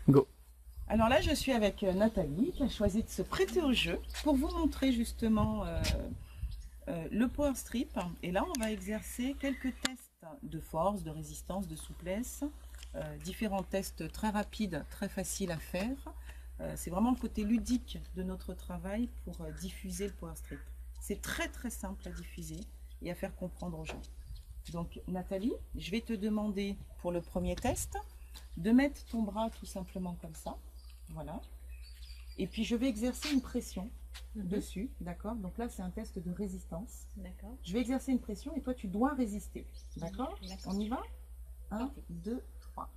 Go. Alors là, je suis avec Nathalie qui a choisi de se prêter au jeu pour vous montrer justement le power strip. Et là, on va exercer quelques tests de force, de résistance, de souplesse, différents tests très rapides, très faciles à faire. C'est vraiment le côté ludique de notre travail pour diffuser le power strip. C'est très très simple à diffuser et à faire comprendre aux gens. Donc Nathalie, je vais te demander pour le premier test de mettre ton bras tout simplement comme ça. Voilà. Et puis je vais exercer une pression dessus, d'accord? Donc là, c'est un test de résistance. D'accord. Je vais exercer une pression et toi, tu dois résister. D'accord? On y va? 1, Parfait. 2, 3.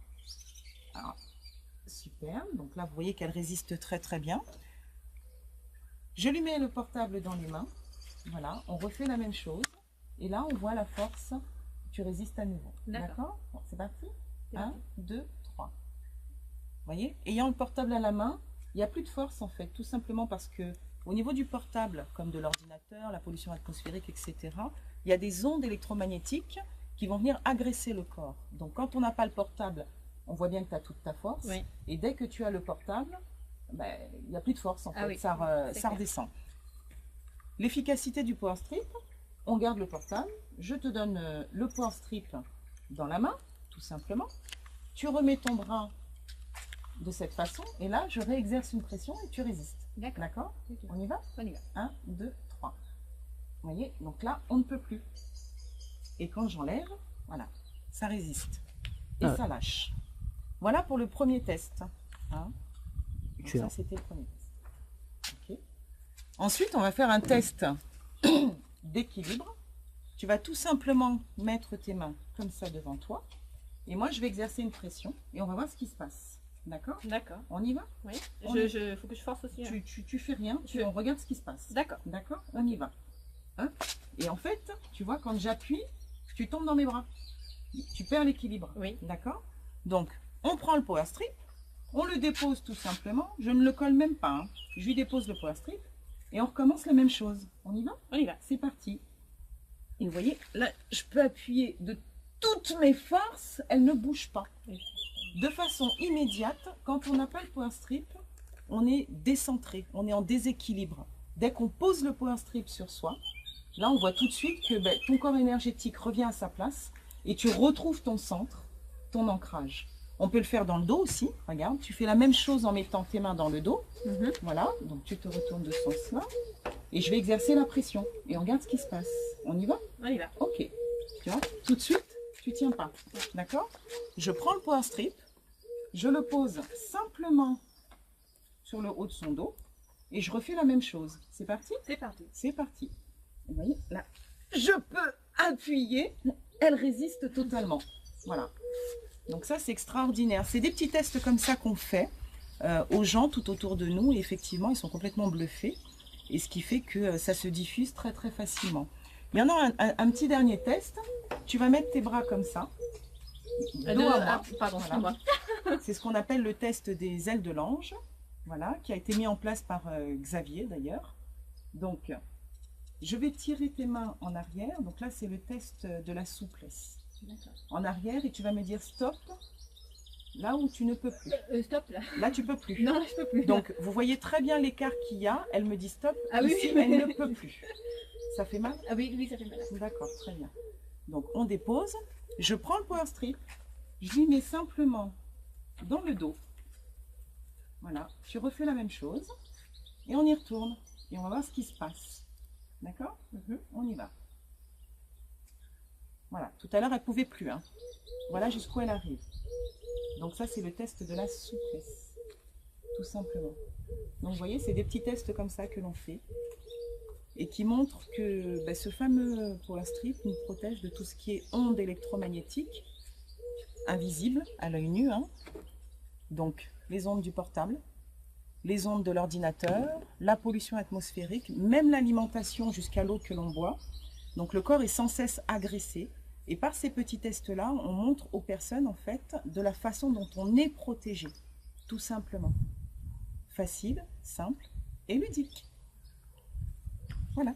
Alors, super. Donc là, vous voyez qu'elle résiste très très bien. Je lui mets le portable dans les mains. Voilà. On refait la même chose. Et là, on voit la force. Tu résistes à nouveau. D'accord? Bon, c'est parti? 1, 2, 3. Vous voyez, ayant le portable à la main, il n'y a plus de force en fait, tout simplement parce que au niveau du portable, comme de l'ordinateur, la pollution atmosphérique, etc., il y a des ondes électromagnétiques qui vont venir agresser le corps. Donc quand on n'a pas le portable, on voit bien que tu as toute ta force. Oui. Et dès que tu as le portable, ben, il n'y a plus de force en fait, oui, ça redescend. L'efficacité du power strip, on garde le portable, je te donne le power strip dans la main, tout simplement. Tu remets ton bras de cette façon, et là, je réexerce une pression et tu résistes. D'accord? On y va? On y va. 1, 2, 3. Vous voyez? Donc là, on ne peut plus. Et quand j'enlève, voilà, ça résiste. Et ça lâche. Voilà pour le premier test. Hein? Donc ça, c'était le premier test. Okay. Ensuite, on va faire un test d'équilibre. Tu vas tout simplement mettre tes mains comme ça devant toi. Et moi, je vais exercer une pression et on va voir ce qui se passe. D'accord? D'accord. On y va? Oui. Faut que je force aussi. Hein. Tu fais rien, on regarde ce qui se passe. D'accord. D'accord? On y va. Hein? Et en fait, tu vois, quand j'appuie, tu tombes dans mes bras. Tu perds l'équilibre. Oui. D'accord? Donc, on prend le power strip, on le dépose tout simplement. Je ne le colle même pas. Hein. Je lui dépose le power strip et on recommence la même chose. On y va? On y va. C'est parti. Et vous voyez, là, je peux appuyer de toutes mes forces, elle ne bouge pas. Oui. De façon immédiate, quand on n'a pas le power strip, on est décentré, on est en déséquilibre. Dès qu'on pose le power strip sur soi, là on voit tout de suite que ton corps énergétique revient à sa place et tu retrouves ton centre, ton ancrage. On peut le faire dans le dos aussi, regarde, tu fais la même chose en mettant tes mains dans le dos. Voilà, donc tu te retournes de ce sens-là et je vais exercer la pression et on regarde ce qui se passe. On y va? On y va. Ok, tu vois, tout de suite, tu tiens pas, d'accord? Je prends le power strip, je le pose simplement sur le haut de son dos et je refais la même chose. C'est parti? C'est parti. C'est parti. Vous voyez, là, je peux appuyer, elle résiste totalement. Voilà. Donc ça, c'est extraordinaire. C'est des petits tests comme ça qu'on fait aux gens tout autour de nous et effectivement, ils sont complètement bluffés et ce qui fait que ça se diffuse très très facilement. Il y en a un petit dernier test. Tu vas mettre tes bras comme ça. Pardon, voilà. Moi. C'est ce qu'on appelle le test des ailes de l'ange, voilà, qui a été mis en place par Xavier d'ailleurs. Donc, je vais tirer tes mains en arrière. Donc là, c'est le test de la souplesse. En arrière, et tu vas me dire stop, là où tu ne peux plus. Stop là. Là, tu peux plus. Non, là, je peux plus. Donc, vous voyez très bien l'écart qu'il y a. Elle me dit stop. Ah oui, ici, oui. elle ne peut plus. Ça fait mal? Ah oui, oui, ça fait mal. D'accord, très bien. Donc, on dépose. Je prends le power strip. Je lui mets simplement dans le dos. Voilà, tu refais la même chose. Et on y retourne. Et on va voir ce qui se passe. D'accord? On y va. Voilà, tout à l'heure, elle ne pouvait plus. Hein. Voilà jusqu'où elle arrive. Donc ça, c'est le test de la souplesse. Tout simplement. Donc vous voyez, c'est des petits tests comme ça que l'on fait. Et qui montrent que ce fameux power strip nous protège de tout ce qui est ondes électromagnétiques, invisibles à l'œil nu. Hein. Donc les ondes du portable, les ondes de l'ordinateur, la pollution atmosphérique, même l'alimentation jusqu'à l'eau que l'on boit. Donc le corps est sans cesse agressé. Et par ces petits tests-là, on montre aux personnes en fait de la façon dont on est protégé. Tout simplement. Facile, simple et ludique. Voilà.